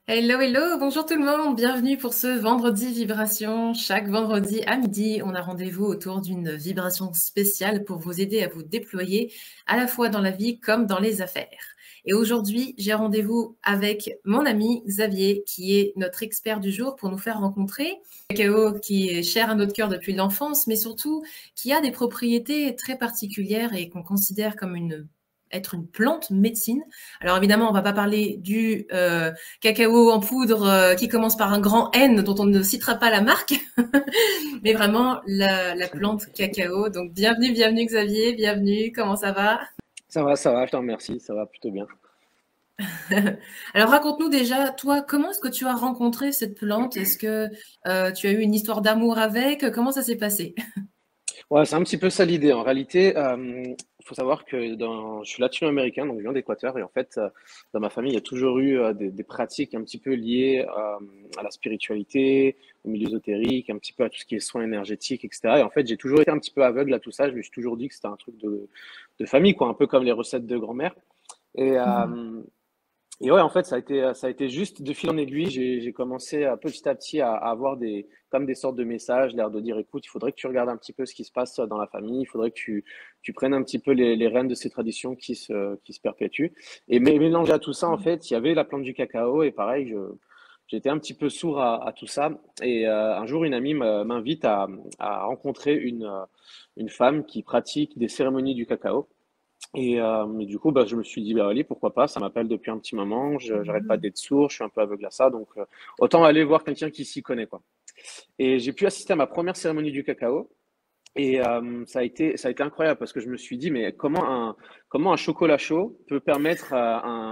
Hello, hello, bonjour tout le monde, bienvenue pour ce vendredi vibration. Chaque vendredi à midi, on a rendez-vous autour d'une vibration spéciale pour vous aider à vous déployer à la fois dans la vie comme dans les affaires. Et aujourd'hui, j'ai rendez-vous avec mon ami Xavier, qui est notre expert du jour pour nous faire rencontrer un cacao qui est cher à notre cœur depuis l'enfance, mais surtout qui a des propriétés très particulières et qu'on considère comme être une plante médecine. Alors évidemment, on ne va pas parler du cacao en poudre qui commence par un grand N dont on ne citera pas la marque, mais vraiment la plante cacao. Donc bienvenue Xavier, bienvenue, comment ça va? Ça va, je te remercie, ça va plutôt bien. Alors raconte-nous déjà, toi, comment est-ce que tu as rencontré cette plante? Est-ce que tu as eu une histoire d'amour avec? Comment ça s'est passé? Ouais, c'est un petit peu ça l'idée. En réalité, il faut savoir que je suis latino-américain, donc je viens d'Équateur, et en fait, dans ma famille, il y a toujours eu des pratiques un petit peu liées à la spiritualité, au milieu ésotérique, un petit peu à tout ce qui est soins énergétiques, etc. Et en fait, j'ai toujours été un petit peu aveugle à tout ça. Je me suis toujours dit que c'était un truc de famille, quoi, un peu comme les recettes de grand-mère. Et, Et ouais, en fait, ça a été juste de fil en aiguille. J'ai commencé petit à petit à avoir comme des sortes de messages, l'air de dire, écoute, il faudrait que tu regardes un petit peu ce qui se passe dans la famille, il faudrait que tu prennes un petit peu les rênes de ces traditions qui se perpétuent. Et mélangé à tout ça, en fait, il y avait la plante du cacao et pareil, j'étais un petit peu sourd à tout ça. Et un jour, une amie m'invite à rencontrer une femme qui pratique des cérémonies du cacao. Et du coup, bah, je me suis dit, bah, allez, pourquoi pas, ça m'appelle depuis un petit moment, j'arrête pas d'être sourd, je suis un peu aveugle à ça, donc autant aller voir quelqu'un qui s'y connaît, quoi. Et j'ai pu assister à ma première cérémonie du cacao, et ça a été incroyable parce que je me suis dit, mais comment un chocolat chaud peut permettre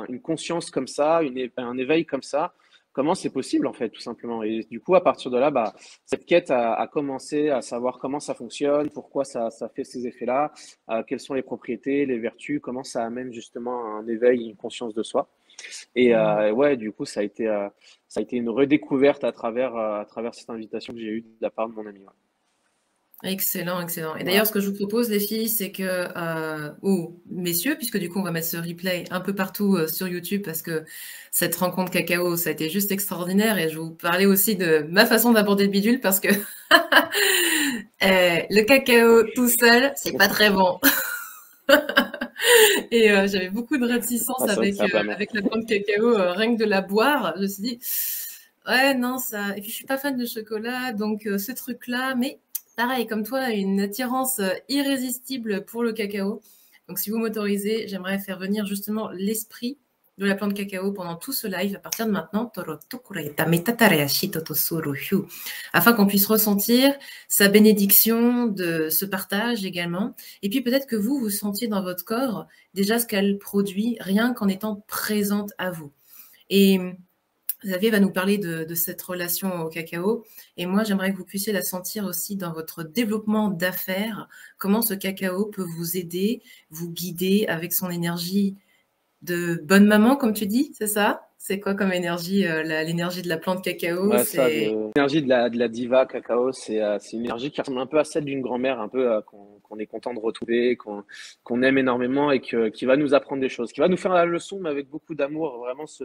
une conscience comme ça, un éveil comme ça? Comment c'est possible en fait, tout simplement? Et du coup, à partir de là, bah, cette quête a commencé à savoir comment ça fonctionne, pourquoi ça fait ces effets-là, quelles sont les propriétés, les vertus, comment ça amène justement un éveil, une conscience de soi. Et ouais, du coup, ça a été une redécouverte à travers cette invitation que j'ai eue de la part de mon ami. Ouais. Excellent, excellent. Et Voilà. d'ailleurs, ce que je vous propose, les filles, c'est que, ou messieurs, puisque du coup, on va mettre ce replay un peu partout sur YouTube parce que cette rencontre cacao, ça a été juste extraordinaire. Et je vais vous parler aussi de ma façon d'aborder le bidule parce que le cacao tout seul, c'est pas très bon. Et j'avais beaucoup de réticence Ah, ça a pas mal. avec la plante cacao, rien que de la boire. Je me suis dit, ouais, non, ça. Et puis, je suis pas fan de chocolat, donc ce truc-là, mais pareil, comme toi, une attirance irrésistible pour le cacao. Donc, si vous m'autorisez, j'aimerais faire venir justement l'esprit de la plante cacao pendant tout ce live à partir de maintenant, afin qu'on puisse ressentir sa bénédiction de ce partage également. Et puis peut-être que vous sentiez dans votre corps déjà ce qu'elle produit rien qu'en étant présente à vous. Et Xavier va nous parler de cette relation au cacao. Et moi, j'aimerais que vous puissiez la sentir aussi dans votre développement d'affaires, comment ce cacao peut vous aider, vous guider avec son énergie de bonne maman, comme tu dis, c'est ça? C'est quoi comme énergie, l'énergie de la plante cacao? Ouais, ça, C'est l'énergie de la diva cacao, c'est une énergie qui ressemble un peu à celle d'une grand-mère, un peu qu'on est content de retrouver, qu'on aime énormément et qui va nous apprendre des choses, qui va nous faire la leçon, mais avec beaucoup d'amour. Vraiment, c'est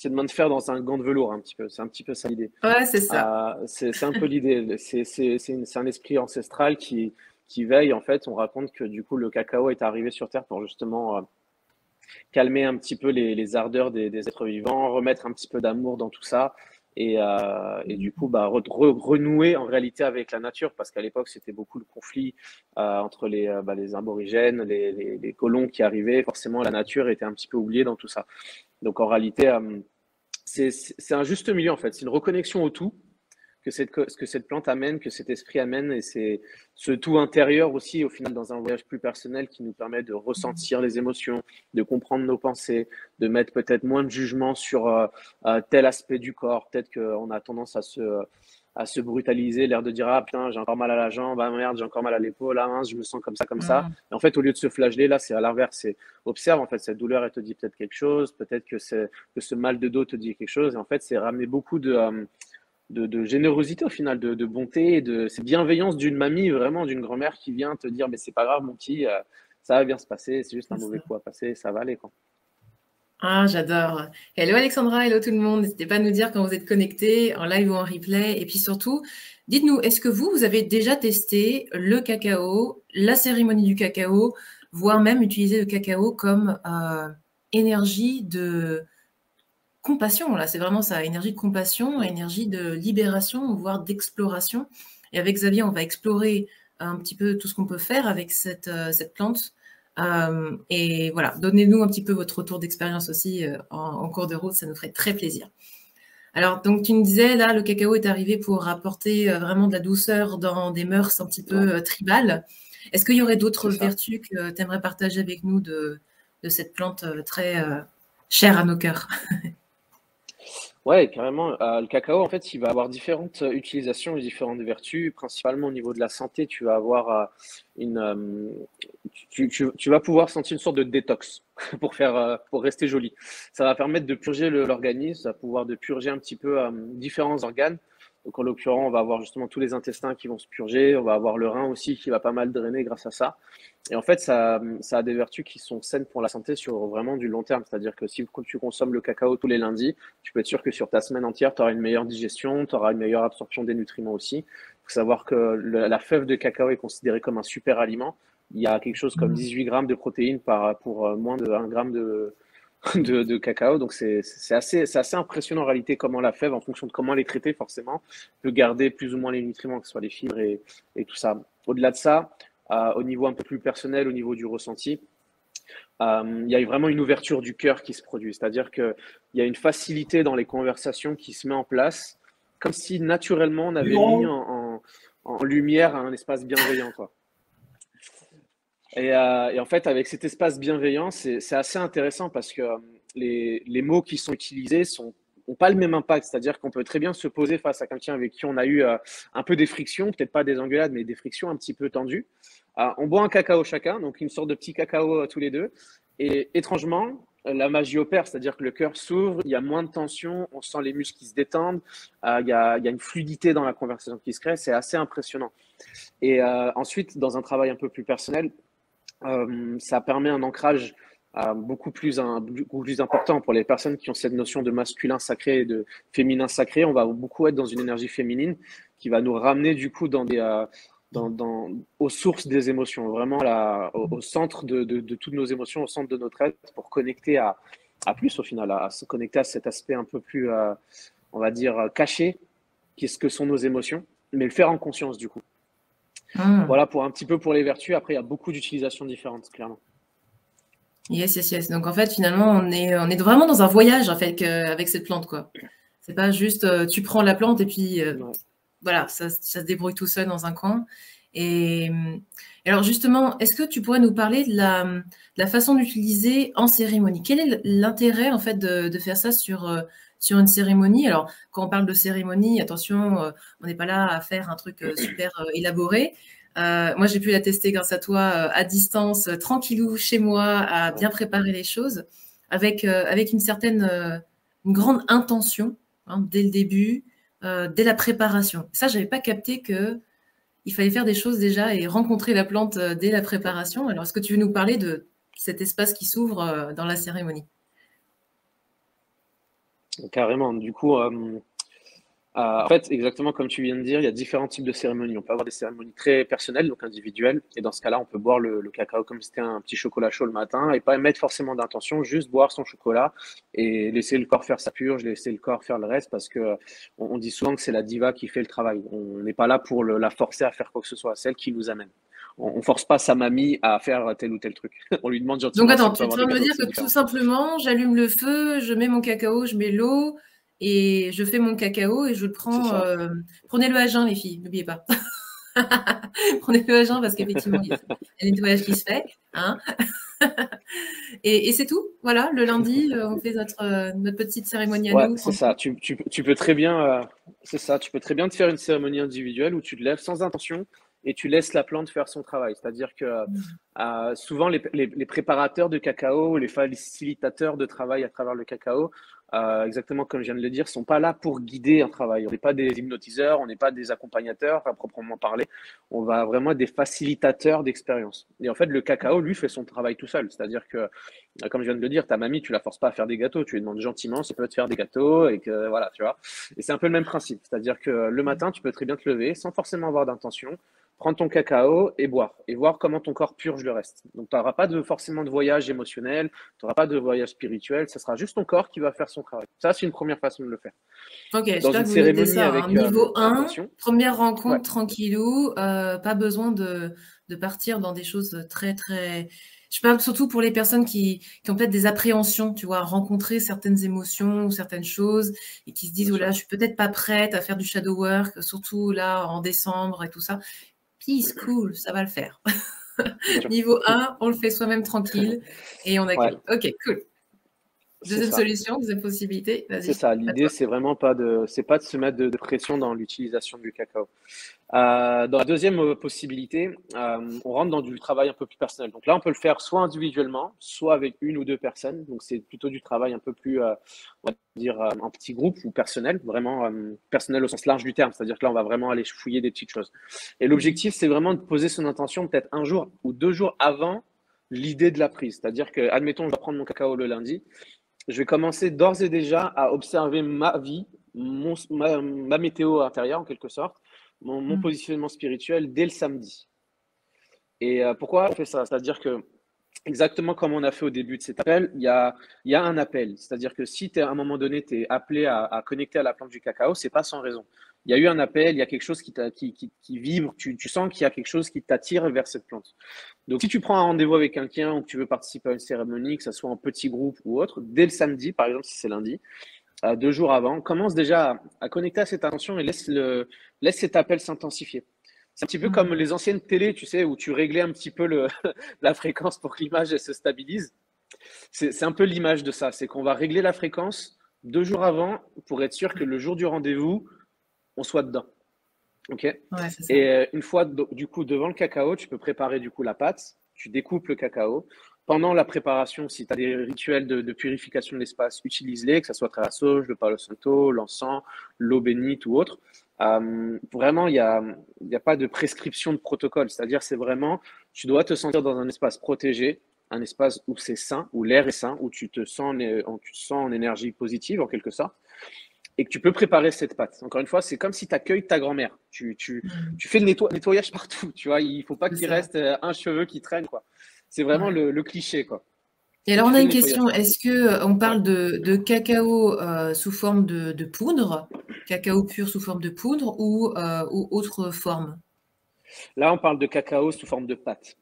de main de fer dans un gant de velours, un petit peu. C'est un petit peu ça l'idée. ouais, c'est ça. C'est un peu l'idée. C'est un esprit ancestral qui veille. En fait, on raconte que du coup, le cacao est arrivé sur Terre pour justement calmer un petit peu les ardeurs des êtres vivants, remettre un petit peu d'amour dans tout ça. Et du coup, bah, renouer en réalité avec la nature, parce qu'à l'époque, c'était beaucoup le conflit entre les aborigènes, les colons qui arrivaient. Forcément, la nature était un petit peu oubliée dans tout ça. Donc en réalité, c'est un juste milieu en fait. C'est une reconnexion au tout que cette plante amène, que cet esprit amène, et c'est ce tout intérieur aussi, au final, dans un voyage plus personnel qui nous permet de ressentir les émotions, de comprendre nos pensées, de mettre peut-être moins de jugement sur tel aspect du corps. Peut-être qu'on a tendance à se brutaliser, l'air de dire ah putain j'ai encore mal à la jambe, ah merde j'ai encore mal à l'épaule, ah mince je me sens comme ça. Mmh. Et en fait au lieu de se flageller là c'est à l'inverse, c'est observe en fait cette douleur elle te dit peut-être quelque chose, peut-être que ce mal de dos te dit quelque chose. Et en fait c'est ramener beaucoup de générosité au final, de bonté, de cette bienveillance d'une mamie, vraiment d'une grand-mère qui vient te dire mais c'est pas grave mon petit, ça va bien se passer, c'est juste un C'est ça. mauvais coup à passer, ça va aller quoi. Ah, j'adore. Hello Alexandra, hello tout le monde. N'hésitez pas à nous dire quand vous êtes connectés, en live ou en replay. Et puis surtout, dites-nous, est-ce que vous avez déjà testé le cacao, la cérémonie du cacao, voire même utiliser le cacao comme énergie de compassion, là, c'est vraiment ça, énergie de compassion, énergie de libération, voire d'exploration. Et avec Xavier, on va explorer un petit peu tout ce qu'on peut faire avec cette plante. Et voilà, donnez-nous un petit peu votre retour d'expérience aussi en cours de route, ça nous ferait très plaisir. Alors, donc tu me disais, là, le cacao est arrivé pour apporter vraiment de la douceur dans des mœurs un petit peu tribales. Est-ce qu'il y aurait d'autres C'est ça. vertus que tu aimerais partager avec nous de cette plante très chère à nos cœurs? Ouais, carrément. Le cacao, en fait, il va avoir différentes utilisations et différentes vertus. Principalement au niveau de la santé, tu vas avoir une, tu vas pouvoir sentir une sorte de détox pour faire, pour rester joli. Ça va permettre de purger l'organisme, ça va pouvoir de purger un petit peu différents organes. Donc en l'occurrence, on va avoir justement tous les intestins qui vont se purger, on va avoir le rein aussi qui va pas mal drainer grâce à ça. Et en fait, ça a des vertus qui sont saines pour la santé sur vraiment du long terme. C'est-à-dire que si tu consommes le cacao tous les lundis, tu peux être sûr que sur ta semaine entière, tu auras une meilleure digestion, tu auras une meilleure absorption des nutriments aussi. Il faut savoir que la fève de cacao est considérée comme un super aliment. Il y a quelque chose comme 18 grammes de protéines pour moins de 1 gramme de cacao. Donc c'est assez impressionnant en réalité comment la fève, en fonction de comment elle est traitée forcément, peut garder plus ou moins les nutriments, que ce soit les fibres et tout ça. Au-delà de ça, au niveau un peu plus personnel, au niveau du ressenti, il y a vraiment une ouverture du cœur qui se produit. C'est-à-dire qu'il y a une facilité dans les conversations qui se met en place, comme si naturellement on avait mis en lumière un espace bienveillant, quoi. Et en fait, avec cet espace bienveillant, c'est assez intéressant parce que les mots qui sont utilisés n'ont pas le même impact. C'est-à-dire qu'on peut très bien se poser face à quelqu'un avec qui on a eu un peu des frictions, peut-être pas des engueulades, mais des frictions un petit peu tendues. On boit un cacao chacun, donc une sorte de petit cacao tous les deux. Et étrangement, la magie opère, c'est-à-dire que le cœur s'ouvre, il y a moins de tension, on sent les muscles qui se détendent, il y a une fluidité dans la conversation qui se crée, c'est assez impressionnant. Et ensuite, dans un travail un peu plus personnel, ça permet un ancrage beaucoup plus important pour les personnes qui ont cette notion de masculin sacré et de féminin sacré. On va beaucoup être dans une énergie féminine qui va nous ramener du coup aux sources des émotions, vraiment au centre de toutes nos émotions, au centre de notre être pour connecter à plus au final, à se connecter à cet aspect un peu plus, on va dire, caché, qu'est-ce que sont nos émotions, mais le faire en conscience du coup. Voilà pour un petit peu pour les vertus. Après, il y a beaucoup d'utilisations différentes, clairement. Yes, yes, yes. Donc en fait, finalement, on est vraiment dans un voyage en fait avec cette plante, quoi. C'est pas juste tu prends la plante et puis Ouais. voilà, ça se débrouille tout seul dans un coin. Et alors justement, est-ce que tu pourrais nous parler de la façon d'utiliser en cérémonie? Quel est l'intérêt en fait de faire ça sur une cérémonie? Alors, quand on parle de cérémonie, attention, on n'est pas là à faire un truc super élaboré. Moi, j'ai pu la tester grâce à toi à distance, tranquillou, chez moi, à bien préparer les choses, avec une grande intention hein, dès le début, dès la préparation. Ça, j'avais pas capté que il fallait faire des choses déjà et rencontrer la plante dès la préparation. Alors, est-ce que tu veux nous parler de cet espace qui s'ouvre dans la cérémonie? Carrément. Du coup, en fait, exactement comme tu viens de dire, il y a différents types de cérémonies. On peut avoir des cérémonies très personnelles, donc individuelles, et dans ce cas-là, on peut boire le cacao comme si c'était un petit chocolat chaud le matin et pas mettre forcément d'intention, juste boire son chocolat et laisser le corps faire sa purge, laisser le corps faire le reste parce que on dit souvent que c'est la diva qui fait le travail. On n'est pas là pour la forcer à faire quoi que ce soit, c'est elle qui nous amène. On force pas sa mamie à faire tel ou tel truc. On lui demande Donc, gentiment si attends, on peut tu es en avoir train des de me cadeaux, dire c'est que tout différent. simplement, j'allume le feu, je mets mon cacao, je mets l'eau et je fais mon cacao et je le C'est prends. ça. Prenez-le à jeun, les filles, n'oubliez pas. Prenez-le à jeun parce qu'effectivement, il y a le nettoyage qui se fait. Hein. Et c'est tout. Voilà, le lundi, on fait notre petite cérémonie à Ouais, nous, c'est ça. tranquille. Tu peux très bien, c'est ça. Tu peux très bien te faire une cérémonie individuelle où tu te lèves sans intention et tu laisses la plante faire son travail. C'est-à-dire que souvent les préparateurs de cacao, les facilitateurs de travail à travers le cacao exactement comme je viens de le dire, sont pas là pour guider un travail. On n'est pas des hypnotiseurs, on n'est pas des accompagnateurs à proprement parler. On va vraiment être des facilitateurs d'expérience. Et en fait, le cacao, lui, fait son travail tout seul. C'est-à-dire que, comme je viens de le dire, ta mamie, tu la forces pas à faire des gâteaux. Tu lui demandes gentiment si elle peut te faire des gâteaux et que, voilà, tu vois. Et c'est un peu le même principe. C'est-à-dire que le matin, tu peux très bien te lever sans forcément avoir d'intention, prendre ton cacao et boire. Et voir comment ton corps purge le reste. Donc, tu n'auras pas forcément de voyage émotionnel, tu n'auras pas de voyage spirituel, ce sera juste ton corps qui va faire son travail. Ça, c'est une première façon de le faire. Ok, Dans j'espère une que vous notez cérémonie ça, hein. avec Niveau 1, intention. première Ouais, rencontre tranquillou, pas besoin de partir dans des choses très, très... Je parle surtout pour les personnes qui ont peut-être des appréhensions, tu vois, à rencontrer certaines émotions ou certaines choses et qui se disent, bien oh sûr. là, je suis peut-être pas prête à faire du shadow work, surtout là en décembre et tout ça. Peace, cool, ça va le faire. Bien sûr. Niveau 1, on le fait soi-même tranquille et on Ouais, accueille. Ok, cool. c'est Deuxième ça. solution, deuxième possibilité, C'est vas-y, ça. à L'idée, toi. c'est vraiment pas de, c'est pas de se mettre de pression dans l'utilisation du cacao. Dans la deuxième possibilité, on rentre dans du travail un peu plus personnel. Donc là, on peut le faire soit individuellement, soit avec une ou deux personnes. Donc c'est plutôt du travail un peu plus, on va dire, en petit groupe ou personnel, vraiment personnel au sens large du terme. C'est-à-dire que là, on va vraiment aller fouiller des petites choses. Et l'objectif, c'est vraiment de poser son intention peut-être un jour ou 2 jours avant l'idée de la prise. C'est-à-dire que, admettons, je vais prendre mon cacao le lundi. Je vais commencer d'ores et déjà à observer ma vie, ma météo intérieure en quelque sorte, mon Mm. positionnement spirituel dès le samedi. Et pourquoi on fait ça? C'est-à-dire que exactement comme on a fait au début de cet appel, il y a un appel. C'est-à-dire que si à un moment donné, tu es appelé à connecter à la plante du cacao, c'est pas sans raison. Il y a eu un appel, il y a quelque chose qui vibre, tu sens qu'il y a quelque chose qui t'attire vers cette plante. Donc, si tu prends un rendez-vous avec quelqu'un ou que tu veux participer à une cérémonie, que ce soit en petit groupe ou autre, dès le samedi, par exemple, si c'est lundi, 2 jours avant, commence déjà à connecter à cette attention et laisse cet appel s'intensifier. C'est un petit peu comme Mm. les anciennes télés, tu sais, où tu réglais un petit peu la fréquence pour que l'image se stabilise. C'est un peu l'image de ça. C'est qu'on va régler la fréquence 2 jours avant pour être sûr que le jour du rendez-vous, on soit dedans. Ok. Ouais, c'est ça. Et une fois du coup devant le cacao, tu peux préparer du coup la pâte. Tu découpes le cacao. Pendant la préparation, si tu as des rituels de purification de l'espace, utilise-les, que ce soit à la sauge, le palo santo, l'encens, l'eau bénite ou autre. Vraiment, il y a pas de prescription de protocole. C'est-à-dire, c'est vraiment, tu dois te sentir dans un espace protégé, un espace où c'est sain, où l'air est sain, où tu te sens en énergie positive en quelque sorte et que tu peux préparer cette pâte. Encore une fois, c'est comme si tu accueilles ta grand-mère. Mm. Tu fais le nettoyage partout, tu vois. Il faut pas C'est qu'il ça. reste un cheveu qui traîne, quoi. C'est vraiment Ouais. le cliché, quoi. Et Et alors, tu on a fais le une nettoyage question. partout. Est-ce que on Ouais. parle de cacao sous forme de poudre, cacao pur sous forme de poudre ou autre forme? Là, on parle de cacao sous forme de pâte.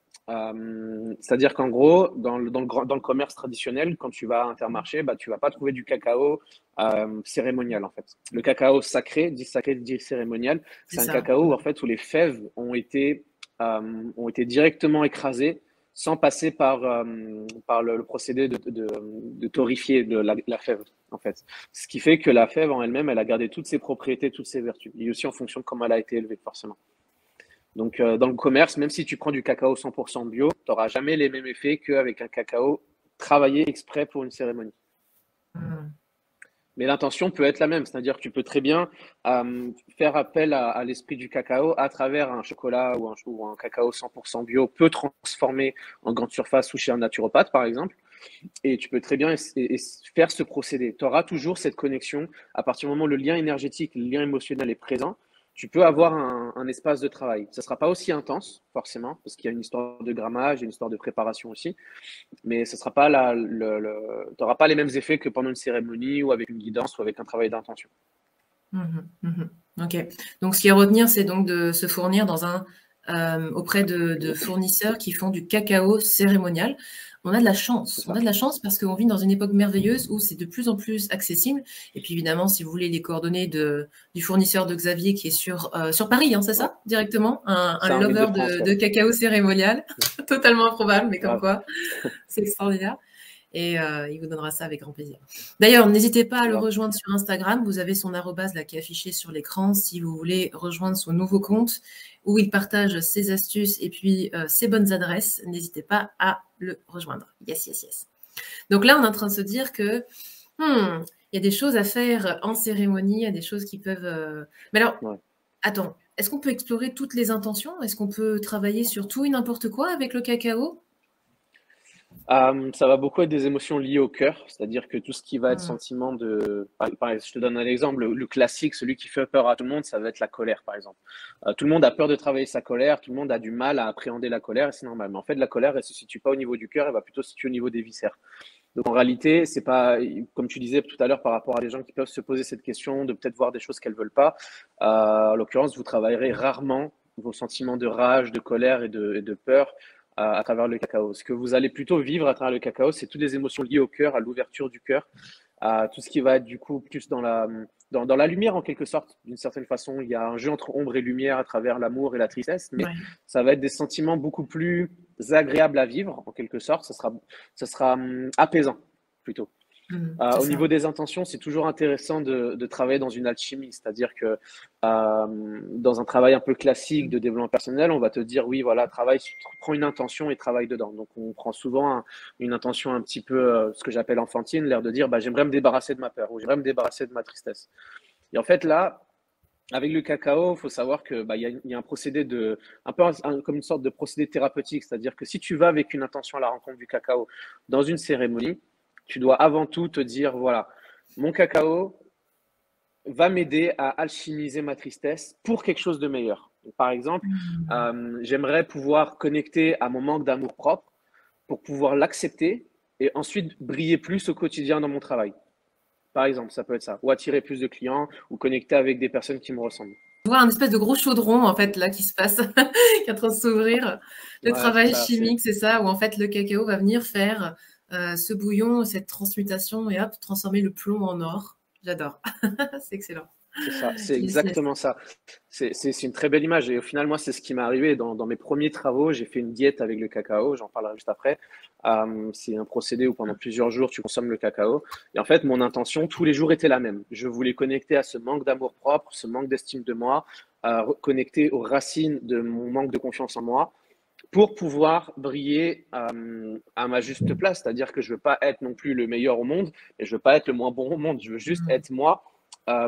C'est-à-dire qu'en gros, dans le commerce traditionnel, quand tu vas à Intermarché, bah, tu vas pas trouver du cacao cérémonial, en fait. Le cacao sacré, dit cérémonial, C'est c'est un ça. cacao Mm. en fait, où les fèves ont été directement écrasées sans passer par le procédé de torréfier la fève, en fait. Ce qui fait que la fève en elle-même, elle a gardé toutes ses propriétés, toutes ses vertus. Et aussi en fonction de comment elle a été élevée, forcément. Donc, dans le commerce, même si tu prends du cacao 100% bio, tu n'auras jamais les mêmes effets qu'avec un cacao travaillé exprès pour une cérémonie. Mm. Mais l'intention peut être la même, c'est-à-dire que tu peux très bien faire appel à l'esprit du cacao à travers un chocolat ou un cacao 100% bio, peu transformé en grande surface ou chez un naturopathe, par exemple. Et tu peux très bien faire ce procédé. Tu auras toujours cette connexion. À partir du moment où le lien énergétique, le lien émotionnel est présent, tu peux avoir un espace de travail. Ça ne sera pas aussi intense, forcément, parce qu'il y a une histoire de grammage, une histoire de préparation aussi, mais ce sera pas tu n'auras pas les mêmes effets que pendant une cérémonie ou avec une guidance ou avec un travail d'intention. Mhm, mhm. Ok. Donc, ce qu'il y a à retenir, c'est donc de se fournir auprès de fournisseurs qui font du cacao cérémonial. On a de la C'est chance. On ça. a de la chance parce qu'on vit dans une époque merveilleuse où c'est de plus en plus accessible. Et puis, évidemment, si vous voulez les coordonnées du fournisseur de Xavier qui est sur Paris, hein, c'est Ouais. ça, directement, un C'est en lover Ile-de-France, ouais. de cacao cérémonial, totalement improbable, mais comme Grave. quoi, c'est extraordinaire. Et il vous donnera ça avec grand plaisir. D'ailleurs, n'hésitez pas à le Grave. rejoindre sur Instagram. Vous avez son arrobase là qui est affiché sur l'écran si vous voulez rejoindre son nouveau compte où il partage ses astuces et puis ses bonnes adresses. N'hésitez pas à le rejoindre. Yes, yes, yes. Donc là, on est en train de se dire que il y a des choses à faire en cérémonie, il y a des choses qui peuvent... Mais alors, Ouais. attends, est-ce qu'on peut explorer toutes les intentions? Est-ce qu'on peut travailler sur tout et n'importe quoi avec le cacao? Ça va beaucoup être des émotions liées au cœur, c'est-à-dire que tout ce qui va être Hmm. sentiment de, je te donne un exemple, le classique, celui qui fait peur à tout le monde, ça va être la colère, par exemple. Tout le monde a peur de travailler sa colère, tout le monde a du mal à appréhender la colère, et c'est normal. Mais en fait, la colère, elle se situe pas au niveau du cœur, elle va plutôt se situer au niveau des viscères. Donc en réalité, c'est pas, comme tu disais tout à l'heure par rapport à des gens qui peuvent se poser cette question, de peut-être voir des choses qu'elles veulent pas. En l'occurrence, vous travaillerez rarement vos sentiments de rage, de colère et de peur à travers le cacao. Ce que vous allez plutôt vivre à travers le cacao, c'est toutes les émotions liées au cœur, à l'ouverture du cœur, à tout ce qui va être du coup plus dans la lumière en quelque sorte, d'une certaine façon. Il y a un jeu entre ombre et lumière à travers l'amour et la tristesse, mais Ouais. ça va être des sentiments beaucoup plus agréables à vivre en quelque sorte. Ça sera apaisant plutôt. C'est Au ça. niveau des intentions, c'est toujours intéressant de travailler dans une alchimie, c'est-à-dire que dans un travail un peu classique de développement personnel, on va te dire oui, voilà, prends une intention et travaille dedans. Donc on prend souvent une intention un petit peu, ce que j'appelle enfantine, l'air de dire bah, j'aimerais me débarrasser de ma peur ou j'aimerais me débarrasser de ma tristesse. Et en fait, là, avec le cacao, il faut savoir que bah, y a un procédé un peu comme une sorte de procédé thérapeutique, c'est-à-dire que si tu vas avec une intention à la rencontre du cacao dans une cérémonie, tu dois avant tout te dire voilà, mon cacao va m'aider à alchimiser ma tristesse pour quelque chose de meilleur. Par exemple, Hmm. j'aimerais pouvoir connecter à mon manque d'amour propre pour pouvoir l'accepter et ensuite briller plus au quotidien dans mon travail. Par exemple, ça peut être ça. Ou attirer plus de clients ou connecter avec des personnes qui me ressemblent. Je vois un espèce de gros chaudron, en fait, là, qui se passe, qui est en train de s'ouvrir. Le Ouais, c'est travail ça. chimique, c'est ça, où en fait, le cacao va venir faire ce bouillon, cette transmutation, et hop, transformer le plomb en or. J'adore. C'est excellent. C'est ça, c'est Yes, yes. exactement ça. C'est une très belle image. Et au final, moi, c'est ce qui m'est arrivé dans mes premiers travaux. J'ai fait une diète avec le cacao, j'en parlerai juste après. C'est un procédé où pendant plusieurs jours, tu consommes le cacao. Et en fait, mon intention, tous les jours, était la même. Je voulais connecter à ce manque d'amour propre, ce manque d'estime de moi, connecter aux racines de mon manque de confiance en moi pour pouvoir briller à ma juste place. C'est-à-dire que je ne veux pas être non plus le meilleur au monde et je ne veux pas être le moins bon au monde. Je veux juste Hmm. être moi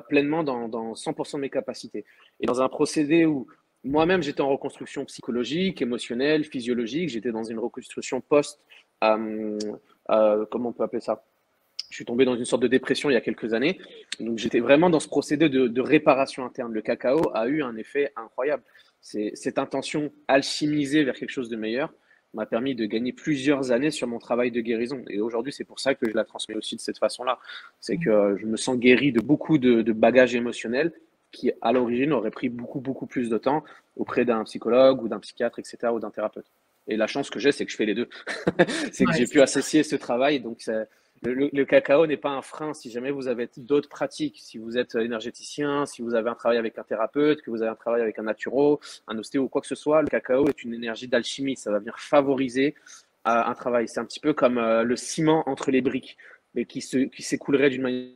pleinement dans 100% de mes capacités. Et dans un procédé où moi-même j'étais en reconstruction psychologique, émotionnelle, physiologique, j'étais dans une reconstruction comment on peut appeler ça? Je suis tombé dans une sorte de dépression il y a quelques années. Donc j'étais vraiment dans ce procédé de réparation interne. Le cacao a eu un effet incroyable. Cette intention alchimisée vers quelque chose de meilleur m'a permis de gagner plusieurs années sur mon travail de guérison. Et aujourd'hui, c'est pour ça que je la transmets aussi de cette façon-là. C'est que je me sens guéri de beaucoup de bagages émotionnels qui, à l'origine, auraient pris beaucoup, beaucoup plus de temps auprès d'un psychologue ou d'un psychiatre, etc., ou d'un thérapeute. Et la chance que j'ai, c'est que je fais les deux. C'est que Ouais, j'ai pu c'est ça. associer ce travail. Donc, le cacao n'est pas un frein si jamais vous avez d'autres pratiques, si vous êtes énergéticien, si vous avez un travail avec un thérapeute, que vous avez un travail avec un naturo, un ostéo ou quoi que ce soit, le cacao est une énergie d'alchimie, ça va venir favoriser un travail. C'est un petit peu comme le ciment entre les briques, mais qui s'écoulerait d'une manière.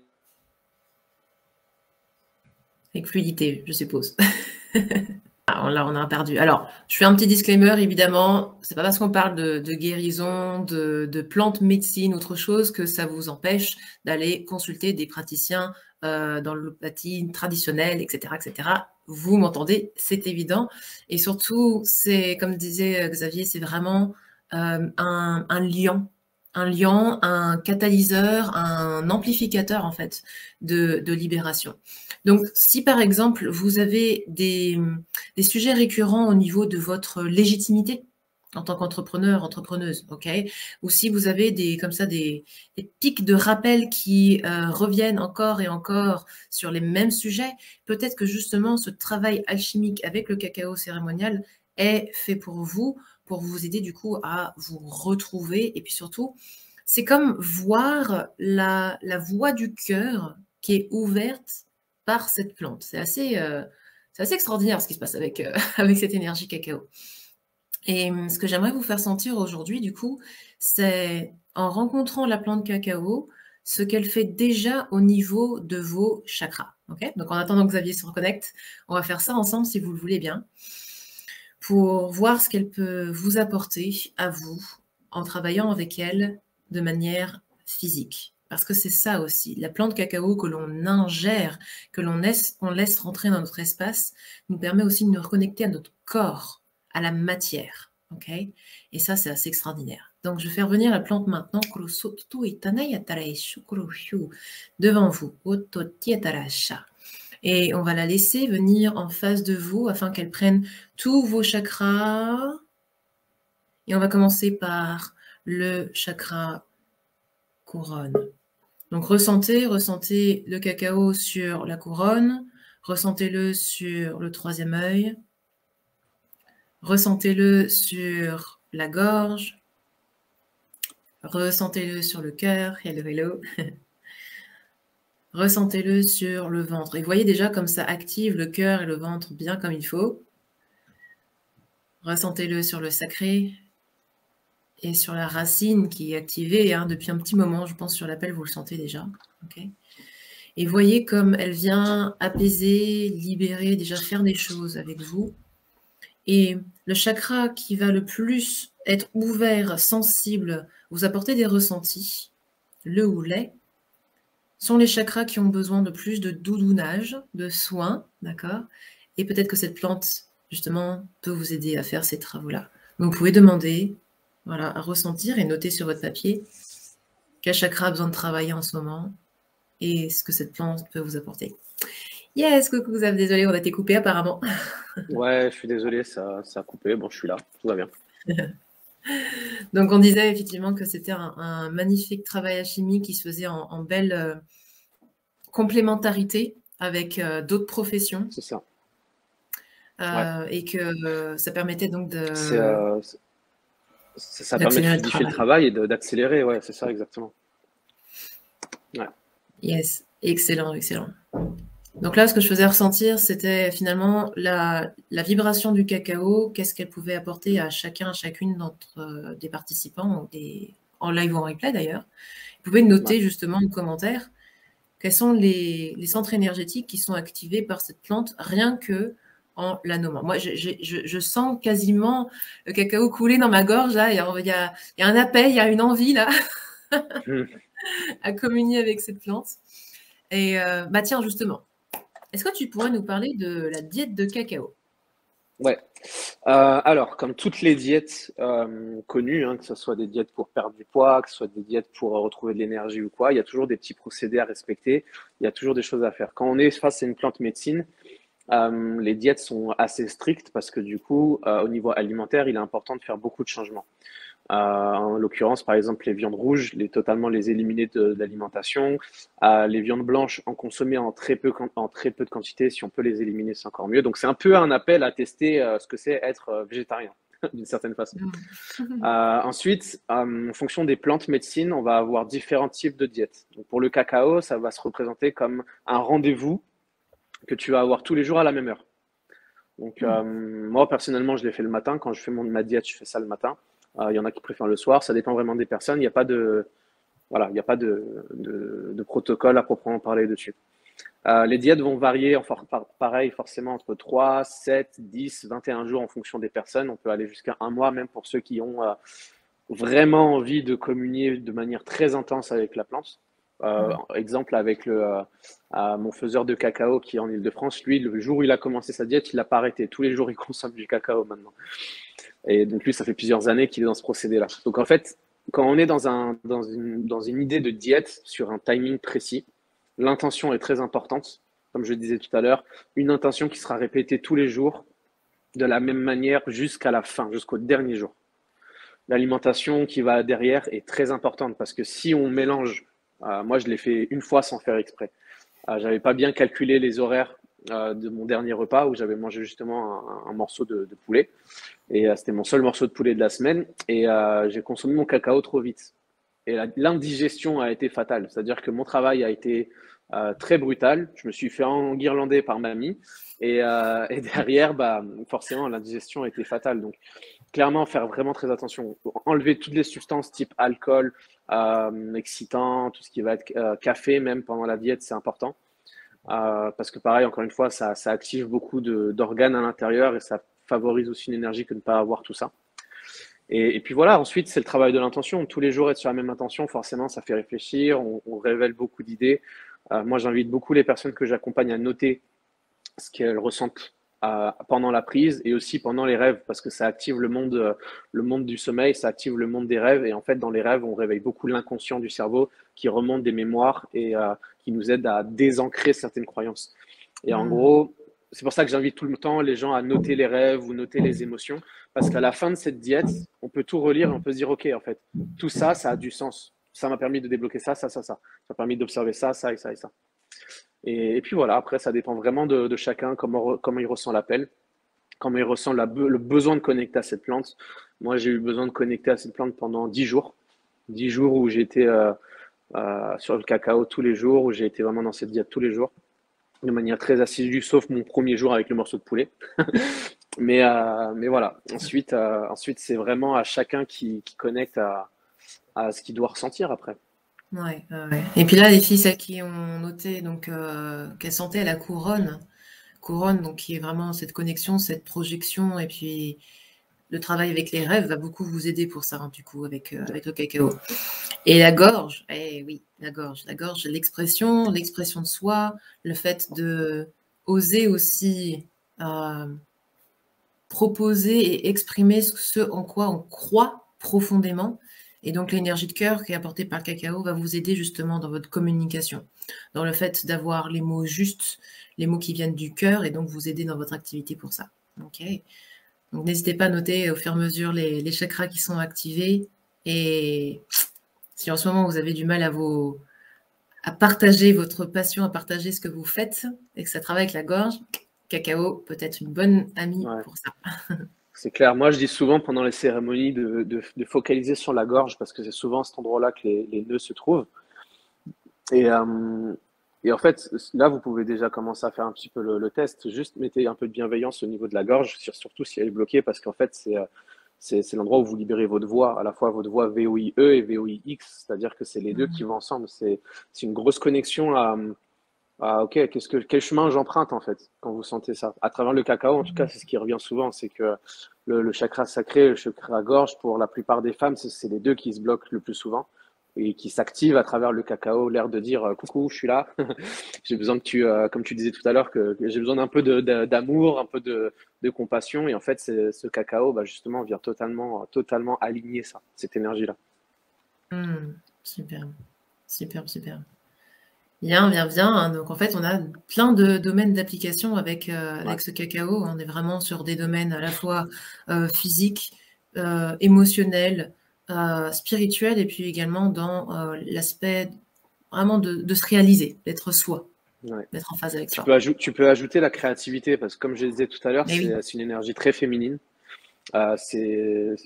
Avec fluidité, je suppose. Ah, là, on a perdu. Alors, je fais un petit disclaimer, évidemment. C'est pas parce qu'on parle de guérison, de plantes, médecine, autre chose, que ça vous empêche d'aller consulter des praticiens dans l'allopathie traditionnelle, etc., etc. Vous m'entendez, c'est évident. Et surtout, c'est, comme disait Xavier, c'est vraiment un liant, un catalyseur, un amplificateur, en fait, de libération. Donc, si par exemple, vous avez des sujets récurrents au niveau de votre légitimité en tant qu'entrepreneur, entrepreneuse, ok? Ou si vous avez comme ça des pics de rappel qui reviennent encore et encore sur les mêmes sujets, peut-être que justement ce travail alchimique avec le cacao cérémonial est fait pour vous aider du coup à vous retrouver. Et puis surtout, c'est comme voir la voie du cœur qui est ouverte par cette plante. C'est assez extraordinaire ce qui se passe avec, avec cette énergie cacao. Et ce que j'aimerais vous faire sentir aujourd'hui, du coup, c'est en rencontrant la plante cacao, ce qu'elle fait déjà au niveau de vos chakras. Okay, donc en attendant que Xavier se reconnecte, on va faire ça ensemble si vous le voulez bien, pour voir ce qu'elle peut vous apporter à vous en travaillant avec elle de manière physique. Parce que c'est ça aussi. La plante cacao que l'on ingère, que on laisse rentrer dans notre espace, nous permet aussi de nous reconnecter à notre corps, à la matière. Ok. Et ça, c'est assez extraordinaire. Donc, je vais faire venir la plante maintenant. Devant vous. Et on va la laisser venir en face de vous afin qu'elle prenne tous vos chakras. Et on va commencer par le chakra couronne. Donc ressentez le cacao sur la couronne, ressentez-le sur le troisième œil, ressentez-le sur la gorge, ressentez-le sur le cœur, hello hello, ressentez-le sur le ventre. Et voyez déjà comme ça active le cœur et le ventre bien comme il faut. Ressentez-le sur le sacré et sur la racine qui est activée depuis un petit moment, je pense sur l'appel vous le sentez déjà. Okay. Et voyez comme elle vient apaiser, libérer, déjà faire des choses avec vous. Et le chakra qui va le plus être ouvert, sensible, vous apporter des ressentis, le ou les, sont les chakras qui ont besoin de plus de doudounage, de soins, d'accord? Et peut-être que cette plante, justement, peut vous aider à faire ces travaux-là. Donc, vous pouvez demander, voilà, à ressentir et noter sur votre papier quel chakra a besoin de travailler en ce moment et ce que cette plante peut vous apporter. Yes, coucou Xav, désolé, on a été coupé apparemment. Ouais, je suis désolé, ça a coupé. Bon, je suis là, tout va bien. Donc, on disait effectivement que c'était un magnifique travail alchimique qui se faisait en belle complémentarité avec d'autres professions. C'est ça. Et que ça permettait donc ça permet de fluidifier le travail et d'accélérer, ouais, c'est ça, exactement. Ouais. Yes, excellent, excellent. Donc là, ce que je faisais ressentir, c'était finalement la vibration du cacao, qu'est-ce qu'elle pouvait apporter à chacun, à chacune d'entre des participants, en live ou en replay d'ailleurs. Vous pouvez noter justement en commentaire quels sont les centres énergétiques qui sont activés par cette plante, rien que en la nommant. Moi, je sens quasiment le cacao couler dans ma gorge. Là. Il y a un appel, il y a une envie là à communier avec cette plante. Et tiens, justement, est-ce que tu pourrais nous parler de la diète de cacao? Ouais. Alors, comme toutes les diètes connues, que ce soit des diètes pour perdre du poids, que ce soit des diètes pour retrouver de l'énergie ou quoi, il y a toujours des petits procédés à respecter, il y a toujours des choses à faire. Quand on est face à une plante médecine, les diètes sont assez strictes parce que du coup, au niveau alimentaire, il est important de faire beaucoup de changements. En l'occurrence, par exemple, les viandes rouges, totalement les éliminer de l'alimentation. Les viandes blanches, en consommer en très peu de quantité. Si on peut les éliminer, c'est encore mieux. Donc, c'est un peu un appel à tester ce que c'est être végétarien, d'une certaine façon. Ensuite, en fonction des plantes médecines, on va avoir différents types de diètes. Donc, pour le cacao, ça va se représenter comme un rendez-vous que tu vas avoir tous les jours à la même heure. Donc, moi, personnellement, je l'ai fait le matin. Quand je fais ma diète, je fais ça le matin. Il y en a qui préfèrent le soir, ça dépend vraiment des personnes. Il n'y a pas de, voilà, il n'y a pas de protocole à proprement parler dessus. Les diètes vont varier, pareil, forcément, entre 3, 7, 10, 21 jours en fonction des personnes. On peut aller jusqu'à un mois, même pour ceux qui ont vraiment envie de communier de manière très intense avec la plante. Exemple avec mon faiseur de cacao qui est en Île-de-France, lui, le jour où il a commencé sa diète, il n'a pas arrêté. Tous les jours, il consomme du cacao maintenant. Et donc lui, ça fait plusieurs années qu'il est dans ce procédé-là. Donc en fait, quand on est dans une idée de diète sur un timing précis, l'intention est très importante. Comme je le disais tout à l'heure, une intention qui sera répétée tous les jours de la même manière jusqu'à la fin, jusqu'au dernier jour. L'alimentation qui va derrière est très importante parce que si on mélange, moi je l'ai fait une fois sans faire exprès. J'avais pas bien calculé les horaires de mon dernier repas où j'avais mangé justement un morceau de poulet. Et c'était mon seul morceau de poulet de la semaine. Et j'ai consommé mon cacao trop vite. Et l'indigestion a été fatale. C'est-à-dire que mon travail a été très brutal. Je me suis fait enguirlander par mamie. Et derrière, forcément, l'indigestion a été fatale. Donc, clairement, faire vraiment très attention. Enlever toutes les substances type alcool, excitant, tout ce qui va être café, même pendant la diète, c'est important. Parce que pareil, encore une fois, ça active beaucoup d'organes à l'intérieur et ça favorise aussi une énergie que de ne pas avoir tout ça. Et puis voilà, ensuite, c'est le travail de l'intention. Tous les jours, être sur la même intention, forcément, ça fait réfléchir, on révèle beaucoup d'idées. Moi, j'invite beaucoup les personnes que j'accompagne à noter ce qu'elles ressentent pendant la prise et aussi pendant les rêves, parce que ça active le monde du sommeil, ça active le monde des rêves. Et en fait, dans les rêves, on réveille beaucoup l'inconscient du cerveau qui remonte des mémoires et qui nous aide à désancrer certaines croyances. Et en Hmm. gros, c'est pour ça que j'invite tout le temps les gens à noter les rêves ou noter les émotions, parce qu'à la fin de cette diète, on peut tout relire et on peut se dire, OK, en fait, tout ça, ça a du sens. Ça m'a permis de débloquer ça, ça, ça, ça. Ça m'a permis d'observer ça, ça et ça et ça. Et puis voilà, après, ça dépend vraiment de chacun, comment il ressent l'appel, comment il ressent le besoin de connecter à cette plante. Moi, j'ai eu besoin de connecter à cette plante pendant 10 jours. 10 jours où j'étais sur le cacao tous les jours, où j'ai été vraiment dans cette diète tous les jours, de manière très assidue, sauf mon premier jour avec le morceau de poulet. Mais voilà, ensuite c'est vraiment à chacun qui connecte à ce qu'il doit ressentir après. Ouais, ouais, ouais. Et puis là, les filles, celles qui ont noté donc qu'elles sentaient la couronne, donc qui est vraiment cette connexion, cette projection, et puis le travail avec les rêves va beaucoup vous aider pour ça, hein, du coup, avec le cacao. Et la gorge, eh oui, la gorge, l'expression de soi, le fait de oser aussi proposer et exprimer ce en quoi on croit profondément. Et donc l'énergie de cœur qui est apportée par le cacao va vous aider justement dans votre communication, dans le fait d'avoir les mots justes, les mots qui viennent du cœur, et donc vous aider dans votre activité pour ça. Ok. Donc n'hésitez pas à noter au fur et à mesure les chakras qui sont activés. Et si en ce moment vous avez du mal à partager votre passion, à partager ce que vous faites, et que ça travaille avec la gorge, cacao peut être une bonne amie Ouais. pour ça. C'est clair. Moi, je dis souvent pendant les cérémonies de focaliser sur la gorge parce que c'est souvent à cet endroit-là que les nœuds se trouvent. Et, euh, et en fait, là, vous pouvez déjà commencer à faire un petit peu le test. Juste mettez un peu de bienveillance au niveau de la gorge, surtout si elle est bloquée, parce qu'en fait, c'est l'endroit où vous libérez votre voix, à la fois votre voix VOIE et VOIX, c'est-à-dire que c'est les deux qui vont ensemble. C'est une grosse connexion à OK, quel chemin j'emprunte en fait quand vous sentez ça. À travers le cacao, en tout cas, c'est ce qui revient souvent, c'est que le chakra sacré, le chakra gorge, pour la plupart des femmes, c'est les deux qui se bloquent le plus souvent et qui s'activent à travers le cacao, l'air de dire coucou, je suis là. J'ai besoin que comme tu disais tout à l'heure, que j'ai besoin d'un peu d'amour, un peu de compassion. Et en fait, ce cacao, bah, justement, vient totalement aligner ça, cette énergie-là. Super, super, super. Bien, bien, bien, hein. Donc en fait, on a plein de domaines d'application Ouais. avec ce cacao. On est vraiment sur des domaines à la fois physiques, émotionnels, spirituels, et puis également dans l'aspect vraiment de se réaliser, d'être soi, Ouais. d'être en phase avec Tu soi. peux, tu peux ajouter la créativité parce que, comme je disais tout à l'heure, Mais oui. c'est une énergie très féminine.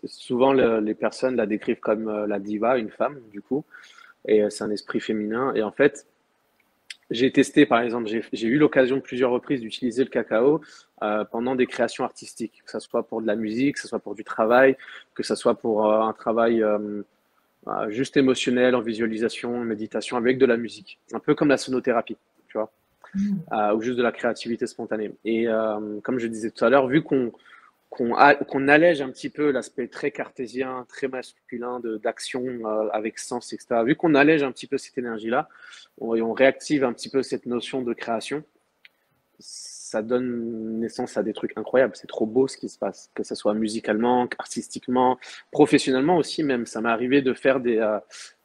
Souvent, les personnes la décrivent comme la diva, une femme, du coup, et c'est un esprit féminin. Et en fait, j'ai testé, par exemple, j'ai eu l'occasion de plusieurs reprises d'utiliser le cacao pendant des créations artistiques, que ce soit pour de la musique, que ce soit pour du travail, que ce soit pour un travail juste émotionnel, en visualisation, en méditation, avec de la musique. Un peu comme la sonothérapie, tu vois, Mm. ou juste de la créativité spontanée. Et comme je disais tout à l'heure, vu qu'on allège un petit peu l'aspect très cartésien, très masculin d'action avec sens, etc. Vu qu'on allège un petit peu cette énergie-là, on réactive un petit peu cette notion de création, ça donne naissance à des trucs incroyables. C'est trop beau ce qui se passe, que ce soit musicalement, artistiquement, professionnellement aussi même. Ça m'est arrivé de faire des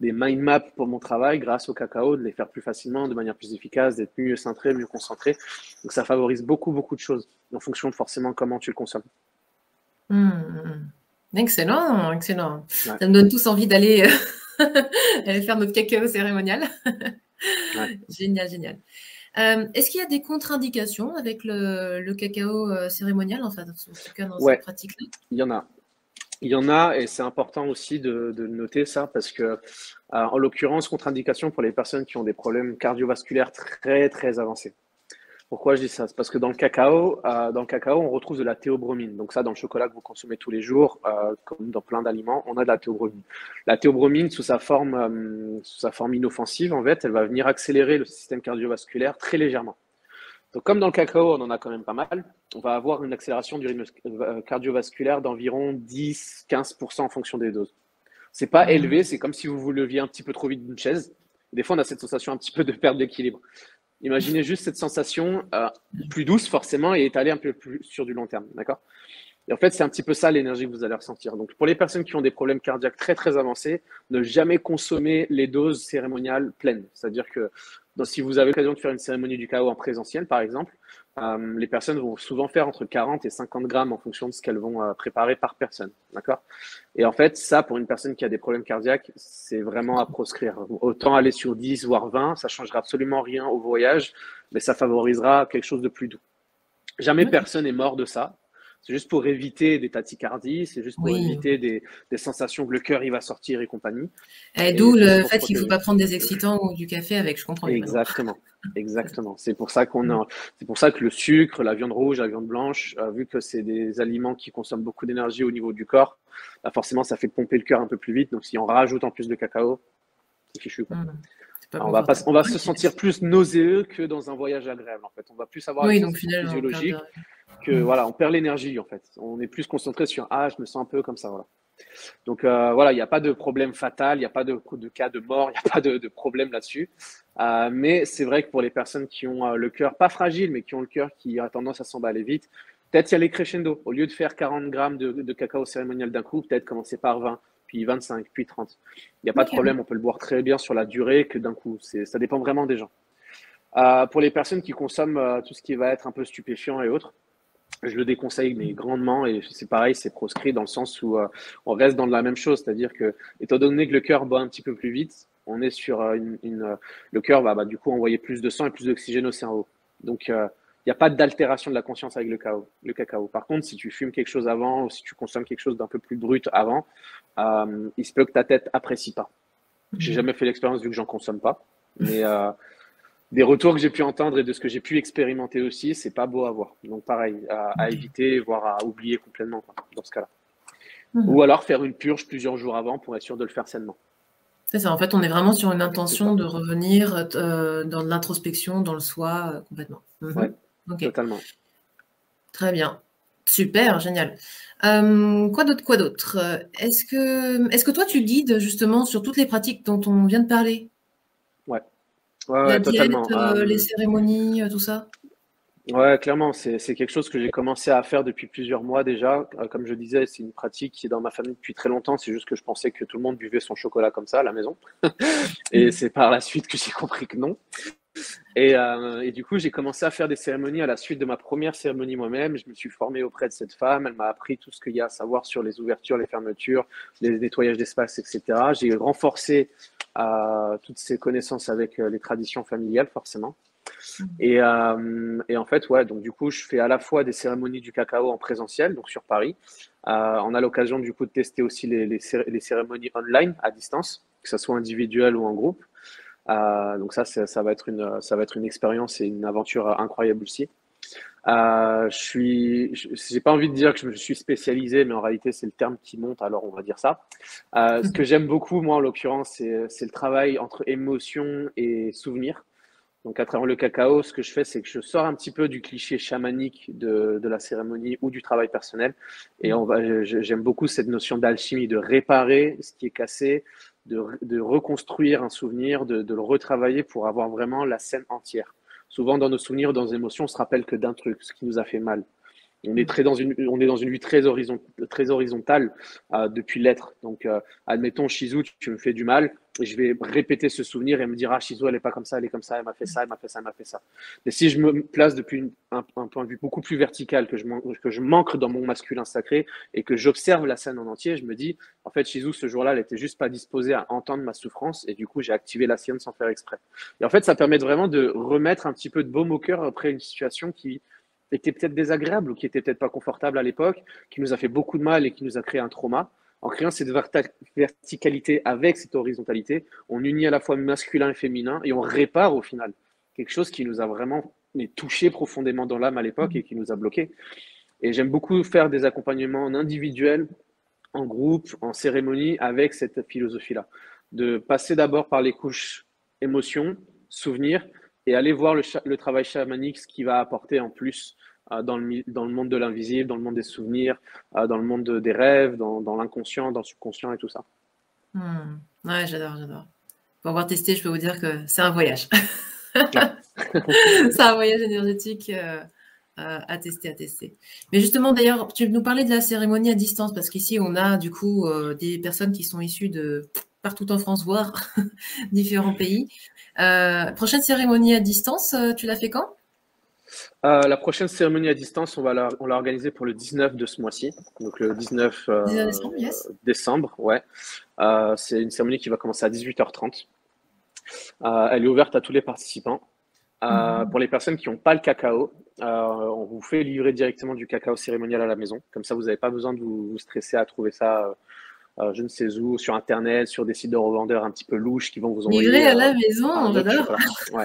mind maps pour mon travail grâce au cacao, de les faire plus facilement, de manière plus efficace, d'être mieux centré, mieux concentré. Donc ça favorise beaucoup, beaucoup de choses en fonction de forcément comment tu le consommes. Mm, mm. Excellent, excellent. Ouais, Ça me donne tous envie d'aller aller faire notre cacao cérémonial. ouais. Génial, génial. Est-ce qu'il y a des contre-indications avec le cacao cérémonial, enfin, en tout cas dans cette Ouais, pratique-là? il y en a. Il y en a, et c'est important aussi de noter ça parce que, en l'occurrence, contre-indication pour les personnes qui ont des problèmes cardiovasculaires très, très avancés. Pourquoi je dis ça? C'est parce que dans le cacao, on retrouve de la théobromine. Donc ça, dans le chocolat que vous consommez tous les jours, comme dans plein d'aliments, on a de la théobromine. La théobromine, sous sa forme inoffensive, en fait, elle va venir accélérer le système cardiovasculaire très légèrement. Donc, comme dans le cacao, on en a quand même pas mal, on va avoir une accélération du rythme cardiovasculaire d'environ 10-15% en fonction des doses. C'est pas élevé, c'est comme si vous vous leviez un petit peu trop vite d'une chaise. Des fois, on a cette sensation un petit peu de perte d'équilibre. Imaginez juste cette sensation plus douce forcément et étalée un peu plus sur du long terme, d'accord? Et en fait, c'est un petit peu ça l'énergie que vous allez ressentir. Donc, pour les personnes qui ont des problèmes cardiaques très très avancés, ne jamais consommer les doses cérémoniales pleines. C'est-à-dire que si vous avez l'occasion de faire une cérémonie du cacao en présentiel, par exemple, les personnes vont souvent faire entre 40 et 50 grammes en fonction de ce qu'elles vont préparer par personne, d'accord? Et en fait, ça, pour une personne qui a des problèmes cardiaques, c'est vraiment à proscrire. Autant aller sur 10 voire 20, ça changera absolument rien au voyage, mais ça favorisera quelque chose de plus doux. Jamais personne n'est mort de ça. C'est juste pour éviter des tachycardies, c'est juste pour Oui. éviter des sensations que le cœur il va sortir et compagnie. Et d'où le fait qu'il ne faut pas prendre des excitants ou du café avec, je comprends. Exactement, exactement. C'est pour ça c'est pour ça que le sucre, la viande rouge, la viande blanche, vu que c'est des aliments qui consomment beaucoup d'énergie au niveau du corps, bah forcément ça fait pomper le cœur un peu plus vite. Donc si on rajoute en plus de cacao, c'est fichu, quoi. On va se sentir plus nauséeux que dans un voyage agréable, en fait. On va plus avoir une sensation physiologique que, voilà, on perd l'énergie, en fait. On est plus concentré sur, ah, je me sens un peu comme ça, voilà. Donc, voilà, il n'y a pas de problème fatal, il n'y a pas de cas de mort, il n'y a pas de problème là-dessus. Mais c'est vrai que pour les personnes qui ont le cœur, pas fragile, mais qui ont le cœur qui a tendance à s'emballer vite, peut-être y aller crescendo. Au lieu de faire 40 grammes de cacao cérémonial d'un coup, peut-être commencer par 20, puis 25, puis 30. Il n'y a pas de problème, on peut le boire très bien sur la durée que d'un coup. Ça dépend vraiment des gens. Pour les personnes qui consomment tout ce qui va être un peu stupéfiant et autres, je le déconseille, mais grandement, et c'est pareil, c'est proscrit dans le sens où on reste dans la même chose, c'est-à-dire que, étant donné que le cœur bat un petit peu plus vite, on est sur le cœur va du coup envoyer plus de sang et plus d'oxygène au cerveau. Donc, il n'y a pas d'altération de la conscience avec le cacao. Par contre, si tu fumes quelque chose avant ou si tu consommes quelque chose d'un peu plus brut avant, il se peut que ta tête apprécie pas. J'ai jamais fait l'expérience vu que j'en consomme pas, mais des retours que j'ai pu entendre et de ce que j'ai pu expérimenter aussi, c'est pas beau à voir. Donc pareil, à éviter, voire à oublier complètement quoi, dans ce cas-là. Ou alors faire une purge plusieurs jours avant pour être sûr de le faire sainement. C'est ça, en fait, on est vraiment sur une intention de revenir dans l'introspection, dans le soi, complètement. Ouais, totalement. Très bien. Super, génial. Quoi d'autre? Est-ce que toi, tu guides justement sur toutes les pratiques dont on vient de parler? La diète, totalement. les cérémonies, tout ça? Ouais, clairement, c'est quelque chose que j'ai commencé à faire depuis plusieurs mois déjà. Comme je disais, c'est une pratique qui est dans ma famille depuis très longtemps. C'est juste que je pensais que tout le monde buvait son chocolat comme ça à la maison. Et c'est par la suite que j'ai compris que non. Et du coup, j'ai commencé à faire des cérémonies à la suite de ma première cérémonie moi-même. Je me suis formé auprès de cette femme. Elle m'a appris tout ce qu'il y a à savoir sur les ouvertures, les fermetures, les nettoyages d'espace, etc. J'ai renforcé toutes ces connaissances avec les traditions familiales, forcément. Et en fait, ouais, donc du coup, je fais à la fois des cérémonies du cacao en présentiel, donc sur Paris. On a l'occasion du coup de tester aussi les cérémonies online à distance, que ce soit individuel ou en groupe. Donc ça va être une expérience et une aventure incroyable aussi. J'ai pas envie de dire que je me suis spécialisé, mais en réalité c'est le terme qui monte, alors on va dire ça. Ce que j'aime beaucoup, moi en l'occurrence, c'est le travail entre émotion et souvenir. Donc, à travers le cacao, ce que je fais, c'est que je sors un petit peu du cliché chamanique de la cérémonie ou du travail personnel. Et j'aime beaucoup cette notion d'alchimie, de réparer ce qui est cassé, de reconstruire un souvenir, de le retravailler pour avoir vraiment la scène entière. Souvent, dans nos souvenirs, dans nos émotions, on se rappelle que d'un truc, ce qui nous a fait mal. On est dans une vue très horizontale depuis l'être. Donc, admettons, Shizu, tu me fais du mal, et je vais répéter ce souvenir et me dire, ah, Shizu, elle n'est pas comme ça, elle est comme ça, elle m'a fait ça, elle m'a fait ça, elle m'a fait ça. Mais si je me place depuis un point de vue beaucoup plus vertical, que je m'ancre dans mon masculin sacré et que j'observe la scène en entier, je me dis, en fait, Shizu, ce jour-là, elle n'était juste pas disposée à entendre ma souffrance, et du coup, j'ai activé la sienne sans faire exprès. Et en fait, ça permet vraiment de remettre un petit peu de baume au cœur après une situation qui était peut-être désagréable ou qui était peut-être pas confortable à l'époque, qui nous a fait beaucoup de mal et qui nous a créé un trauma. En créant cette verticalité avec cette horizontalité, on unit à la fois masculin et féminin et on répare au final quelque chose qui nous a vraiment touché profondément dans l'âme à l'époque et qui nous a bloqués. Et j'aime beaucoup faire des accompagnements en individuel, en groupe, en cérémonie avec cette philosophie-là. De passer d'abord par les couches émotions, souvenirs, et allez voir le travail chamanique, ce qu'il va apporter en plus dans le monde de l'invisible, dans le monde des souvenirs, dans le monde des rêves, dans l'inconscient, dans le subconscient et tout ça. Ouais, j'adore, j'adore. Pour avoir testé, je peux vous dire que c'est un voyage. C'est un voyage énergétique à tester, à tester. Mais justement, d'ailleurs, tu nous parlais de la cérémonie à distance, parce qu'ici, on a du coup des personnes qui sont issues de partout en France, voire différents pays. Prochaine cérémonie à distance, tu l'as fait quand? La prochaine cérémonie à distance, on l'a organisée pour le 19 de ce mois-ci, donc le 19 décembre, yes. décembre, ouais. C'est une cérémonie qui va commencer à 18h30. Elle est ouverte à tous les participants. Pour les personnes qui n'ont pas le cacao, on vous fait livrer directement du cacao cérémonial à la maison. Comme ça, vous n'avez pas besoin de vous stresser à trouver ça je ne sais où, sur Internet, sur des sites de revendeurs un petit peu louches qui vont vous envoyer. Livrer à la maison, j'adore. Ouais.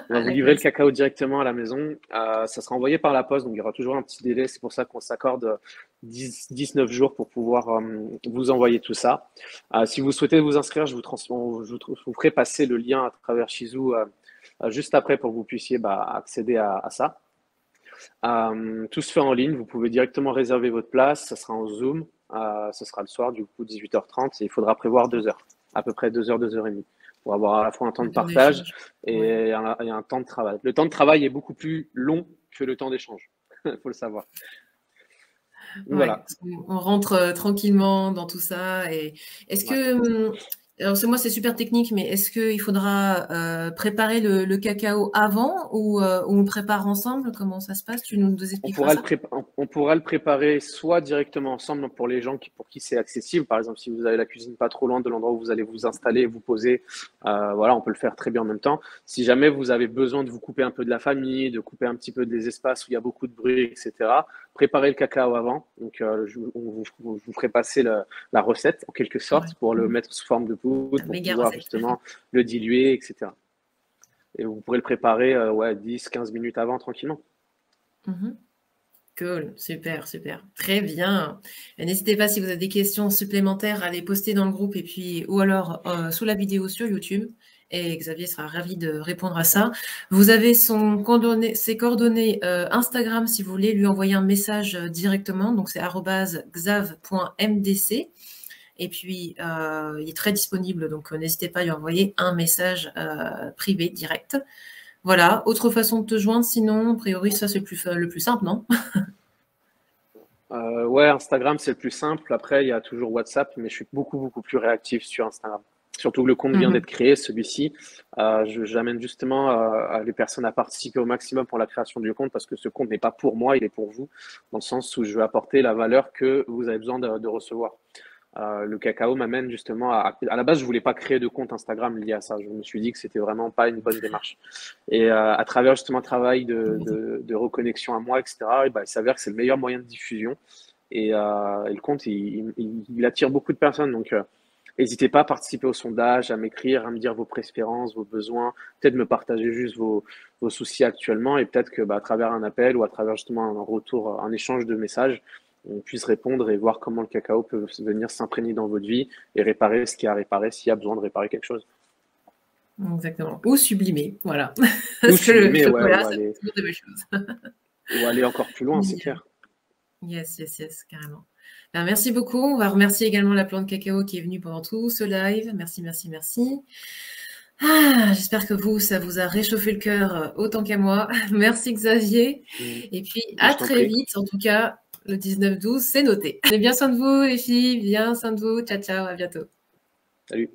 On va vous livrer le cacao directement à la maison. Ça sera envoyé par la poste, donc il y aura toujours un petit délai. C'est pour ça qu'on s'accorde 19 jours pour pouvoir vous envoyer tout ça. Si vous souhaitez vous inscrire, je vous ferai passer le lien à travers Shizu juste après pour que vous puissiez accéder à ça. Tout se fait en ligne. Vous pouvez directement réserver votre place. Ça sera en Zoom. Ce sera le soir, du coup, 18h30. Et il faudra prévoir 2 heures, à peu près 2 heures, 2 heures et demie, pour avoir à la fois un temps de partage et un temps de travail. Le temps de travail est beaucoup plus long que le temps d'échange. Il faut le savoir. Ouais, voilà. On rentre tranquillement dans tout ça. Et est-ce que... Alors, moi, c'est super technique, mais est-ce qu'il faudra préparer le cacao avant ou on prépare ensemble? Comment ça se passe? Tu nous expliqueras ça? On pourra le préparer soit directement ensemble pour les gens pour qui c'est accessible. Par exemple, si vous avez la cuisine pas trop loin de l'endroit où vous allez vous installer et vous poser, voilà, on peut le faire très bien en même temps. Si jamais vous avez besoin de vous couper un peu de la famille, de couper un petit peu des espaces où il y a beaucoup de bruit, etc., préparez le cacao avant. Donc, je vous ferai passer la recette en quelque sorte pour le mettre sous forme de poudre, pour pouvoir justement le diluer, etc. Et vous pourrez le préparer 10-15 minutes avant tranquillement. Cool, super, super. Très bien. N'hésitez pas si vous avez des questions supplémentaires à les poster dans le groupe et puis ou alors sous la vidéo sur YouTube. Et Xavier sera ravi de répondre à ça. Vous avez ses coordonnées Instagram si vous voulez lui envoyer un message directement. Donc, c'est @xav.mdc. Et puis, il est très disponible. Donc, n'hésitez pas à lui envoyer un message privé direct. Voilà. Autre façon de te joindre, sinon, a priori, ça, c'est le plus simple, non? Ouais, Instagram, c'est le plus simple. Après, il y a toujours WhatsApp, mais je suis beaucoup, beaucoup plus réactif sur Instagram. Surtout que le compte vient d'être créé, celui-ci. J'amène justement les personnes à participer au maximum pour la création du compte parce que ce compte n'est pas pour moi, il est pour vous, dans le sens où je veux apporter la valeur que vous avez besoin de recevoir. Le cacao m'amène justement à la base, je voulais pas créer de compte Instagram lié à ça. Je me suis dit que c'était vraiment pas une bonne démarche. Et à travers justement un travail de reconnexion à moi, etc., il s'avère que c'est le meilleur moyen de diffusion. Et le compte, il attire beaucoup de personnes. Donc, n'hésitez pas à participer au sondage, à m'écrire, à me dire vos préférences, vos besoins, peut-être me partager juste vos soucis actuellement. Et peut-être que à travers un appel ou à travers justement un retour, un échange de messages, on puisse répondre et voir comment le cacao peut venir s'imprégner dans votre vie et réparer ce qu'il y a à réparer s'il y a besoin de réparer quelque chose. Exactement. Ou sublimer, voilà. Ou sublimer, ouais, c'est toujours de belles choses. Ou aller encore plus loin, c'est clair. Yes, carrément. Ben, merci beaucoup. On va remercier également la plante cacao qui est venue pendant tout ce live. Merci. J'espère que ça vous a réchauffé le cœur autant qu'à moi. Merci Xavier. Et puis à très vite. En tout cas, le 19-12, c'est noté. Prenez bien soin de vous les filles. Bien soin de vous. Ciao, à bientôt. Salut.